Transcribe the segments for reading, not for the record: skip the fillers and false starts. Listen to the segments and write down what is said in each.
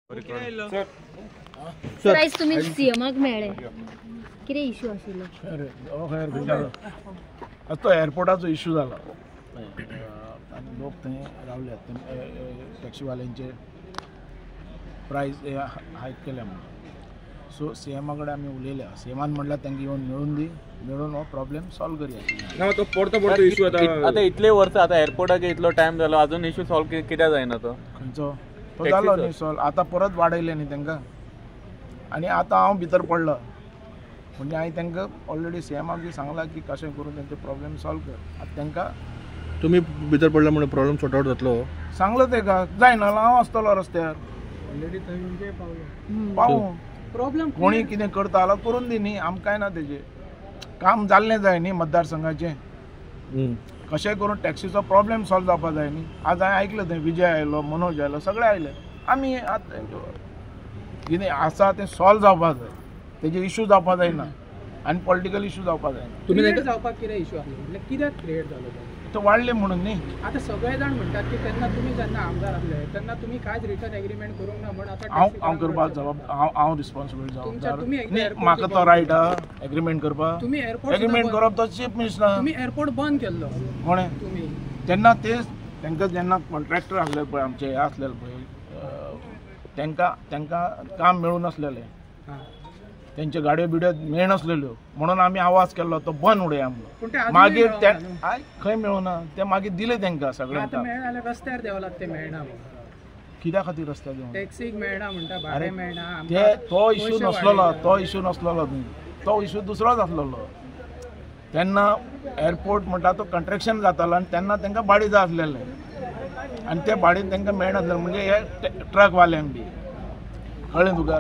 Sir आज तुम्ही सीएमाक मेळ्ळे कितें इश्यू आशिल्लो? तो एअरपोर्टाचो इश्यू जाला आनी लोक थंय रावल्यात टॅक्सीवाल्यांचे प्रायस हायक केल्या म्हणून सो सीएमा कडेन आमी उलयल्या सीएमान म्हणल्यार तांकां येवन मेळून हो प्रॉब्लेम सॉल्व करया तो परतो इश्यू आता इतले वर्स आता एअरपोर्टाक इतलो टायम जालो अजून इश्यू सॉल्व कित्याक जायना तो खंयचो तो जालो न्ही सॉल्व आतां परत वाडयले न्ही तांकां आनी आतां हांव भितर पडलो म्हणजे हांवें तांकां ऑलरेडी सीएमाक बी सांगलां की कशें करून तेंचे प्रॉब्लेम सॉल्व कर आतां तांकां तुम्ही भितर पडला म्हणून प्रॉब्लेम सॉर्ट आउट जातलो सांगलो ताका जायना हांव आसतलो रस्त्यार ऑलरेडी थंय पावूं प्रॉब्लेम कोणी कितें करता जाल्यार करून दी न्ही आमकां कांय ना तेजें काम जाल्लें जाय न्ही मतदारसंघाचें कशें करून टॅक्सीचो प्रॉब्लेम सॉल्व जावपा जाय न्ही आज हांवें आयकलें थंय विजय आयलो मनोज आयलो सगळे आयले आमी आतां कितें आसा तें सॉल्व जावपा जाय तेजे इश्यू जावपा जायना आनी पॉलिटिकल इश्यू जावपा जायना तुमी जावपाक कितें इश्यू आसलो म्हणजे कित्याक क्रिएट जालो तो वाडले म्हणून न्ही आतां सगळे जाण म्हणटात की तेन्ना तुमी जेन्ना आमदार आसले तेन्ना तुमी कांयच रिटर्न एग्रीमेंट करूंक ना म्हण आतां हांव करपाक हांव रिस्पॉन्सिबल जबाबदार म्हाका तो रायट आहा एग्रीमेंट करपाक तुमी एग्रीमेंट करप तो चीफ मिनिस्टर तुमी एअरपोर्ट बंद केल्लो कोणें तुमी तेन्ना तेच तांकां जेन्ना कॉन्ट्रॅक्टर आसले पळय आमचे हे आसलेले पळय तांकां काम मेळून नासलेलें तेंच्यो गाडयो बिड्यो मेळनासलेल्यो म्हणून आमी आवाज केल्लो तो बंद उडया म्हणून मागीर खंय मेळूना ते मागीर दिले तांकां सगळ्यांक मेळना रस्त्यार देवलात ते मेळना कित्या खातीर रस्त्यार देवना टॅक्सीक मेळना म्हणटा भाडें मेळना ते तो इश्यू नसलेलो तो इश्यू दुसरोच आसलेलो तेन्ना एअरपोर्ट म्हणटा तो कंट्रॅक्शन जातालो आनी तेन्ना तांकां भाडें जाय आसलेलें आनी ते भाडें तांकां मेळनासलें म्हणजे हे ट्रकवाल्यांक बी कळ्ळें तुका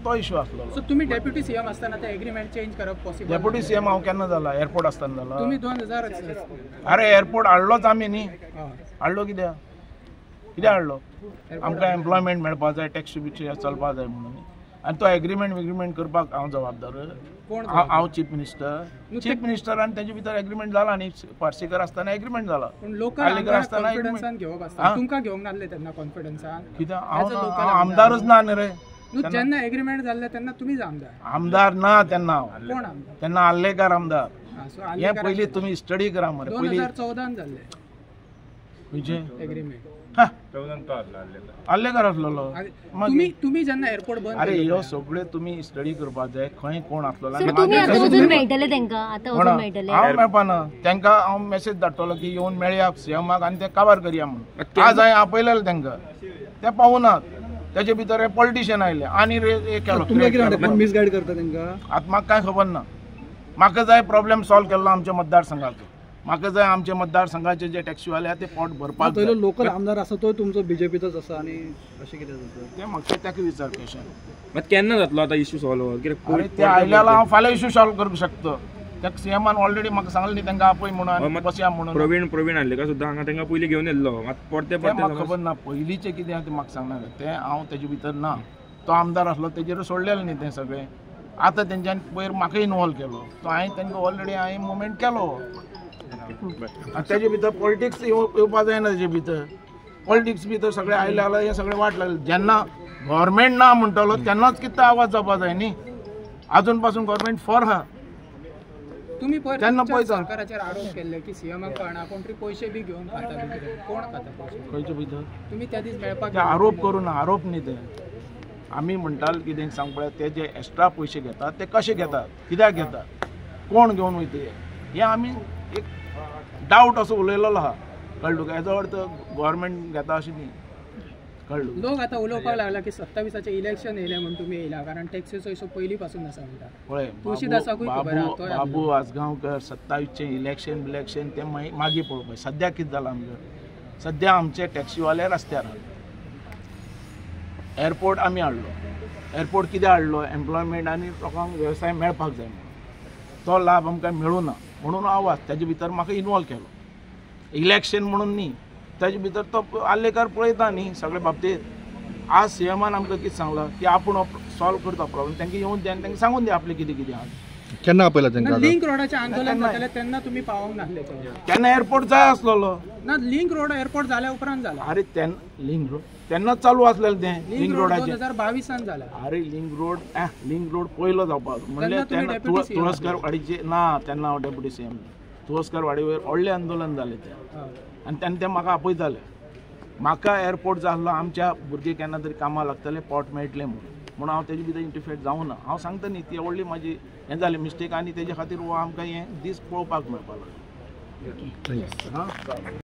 तो इश्यू आसलो सो तुमी डेप्युटी सीएम आसतना ते एग्रीमेंट चेंज करप पॉसिबल डेप्युटी सीएम हांव केन्ना जाला एअरपोर्ट आसतना जाला तुमी 2000 अरे एअरपोर्ट हाडलोच आमी न्ही हाडलो कित्याक हाडलो आमकां एम्प्लॉयमेंट मेळपा जाय टॅक्सी बिक्सी चलपा जाय म्हणून आनी तो एग्रीमेंट करपाक हांव जबाबदार हांव चीफ मिनिस्टर आनी तेजे भितर एग्रीमेंट जाला न्ही पार्सेकर आसतना एग्रीमेंट जाला लोकल आसतना घेवप आसता तुमकां घेवंक नासले तेन्ना कॉन्फिडन्सान कित्याक हांव आमदारच ना न्ही रे जेन्ना एग्रीमेंट जाल्ले तेन्ना तुमीच आमदार ना तेन्ना कोण आमदार तेन्ना आल्लेकार आमदार हे पयलीं तुमी स्टडी करा मरे 2014 जाल्ले विजय एग्रीमेंट आल्लेकार आसलेलो तुमी जेन्ना एअरपोर्ट बंद अरे ह्यो सगळे तुमी स्टडी करपाक जाय खंय कोण आसलेलो हांव मेळपाना तांकां हांव मेसेज धाडटलो की येवन मेळया सीएमाक आनी ते काबार करया म्हणून आज हांवें आपयलेलें तांकां ते पावनात तेजे भितर पॉलिटिशियन आयले आनी केलो मिसगायड करता तांकां आतां म्हाका कांय खबर ना म्हाका जाय प्रॉब्लेम सॉल्व केल्लो आमच्या मतदारसंघाचो म्हाका जाय आमचे मतदारसंघाचे जे टॅक्सीवाले ते पोट भरपाक जाय लोकल आमदार आसा तो तुमचो बीजेपीचोच आसा आनी अशें कितें जाता ते म्हाका ताका विचार क्वेश्चन मात केन्ना जातलो आतां इश्यू सॉल्व अरे ते आयल्याला हांव फाल्यां इश्यू सॉल्व करूंक शकता त्या सीएमान ऑलरेडी म्हाका सांगलें न्ही तांकां आपय म्हणून बसया म्हणून प्रवीण आल्लेकर सुद्दां हांगा तांकां पयलीं घेवन येयल्लो मात परते म्हाका खबर ना पयलींचें कितें तें म्हाका सांगना तें हांव तेजे भितर ना तो आमदार आसलो तेजेर सोडलेलें न्ही तें सगळें आतां तेंच्यानी पयर म्हाका इनवॉल्व केलो तो हांवें तांकां ऑलरेडी मुवमेंट केलो तेजे भितर पॉलिटिक्स येवपा जायना तेजे भितर पॉलिटिक्स भितर सगळे आयले जाल्यार हे सगळे वाट लागले जेन्ना गव्हर्मेंट ना म्हणटलो तेन्नाच कितें आवाज जावपा जाय न्ही आजून पासून गव्हर्मेंट फॉर आहा तुमी सरकाराचेर आरोप केल्ले की सीएमाक कळना कोण तरी पयशे बी घेवन खाता कोण खाता खंयचे भितर तुमी त्या दीस मेळपाक आरोप करून आरोप न्ही ते आमी म्हणटाले कितें सांग पळय ते जे एक्स्ट्रा पयशे घेतात ते कशे घेतात कित्याक घेतात कोण घेवन वयता हे आमी एक डावट असो उलयलेलो आहा कळ्ळें तुका हेजो अर्थ गव्हर्मेंट घेता अशें न्ही कळ्ळें लोक आतां उलोवपाक लागला की 27चे इलेक्शन येयले म्हण तुमी येयला कारण टॅक्सीचो इशू पयलीं पासून आसा म्हणटा पळय बाबू आसगांवकर 27चे इलेक्शन ते मागीर पळोवपाक सद्या कितें जालां आमचें सद्या आमचे टॅक्सीवाले रस्त्यार एअरपोर्ट आमी हाडलो एअरपोर्ट कित्याक हाडलो एम्प्लॉयमेंट आनी लोकांक वेवसाय मेळपाक जाय म्हणून तो लाभ आमकां मेळूना म्हणून आवाज तेजे भितर म्हाका इनवॉल्व केलो इलेक्शन म्हणून न्ही तेजे भितर तो आल्लेकार पळयता न्ही सगळे बाबतींत आज सीएमान आमकां कितें सांगलां की आपूण सॉल्व करता प्रॉब्लेम तांकां येवन द्या आनी तांकां सांगून दिया आपलें कितें कितें आहा केन्ना आपयला तांकां लिंक रोडाचे आंदोलन जातालें तेन्ना तुम्ही पावोंक नासले त्यांना एअरपोर्ट जाय असलेलो ना लिंक रोड एअरपोर्ट जाल्या उपरांत जाला अरे लिंक रोड तेन्नाच चालू असलेलं ते लिंक रोडाचे 2022 जाला अरे लिंक रोड पयलो जावपाक म्हणल्यार तुम्ही तेन्ना deputy CM तुळसकर वाडीचे ना तेन्ना हांव डेप्युटी सीएम तुळसकर वाडी वयर व्हडलें आंदोलन जालें तें आनी तेन्ना ते म्हाका आपयताले म्हाका एअरपोर्ट जाय आसलो आमच्या भुरगे केन्ना तरी कामां लागतले पोट मेळटलें म्हणून हांव तेजे भितर इंटरफेयर जावं ना हांव सांगता न्ही ती व्हडली म्हाजी हें जालें मिस्टेक आनी तेजे खातीर आमकां हें दीस पळोवपाक मेळपाक लागलें.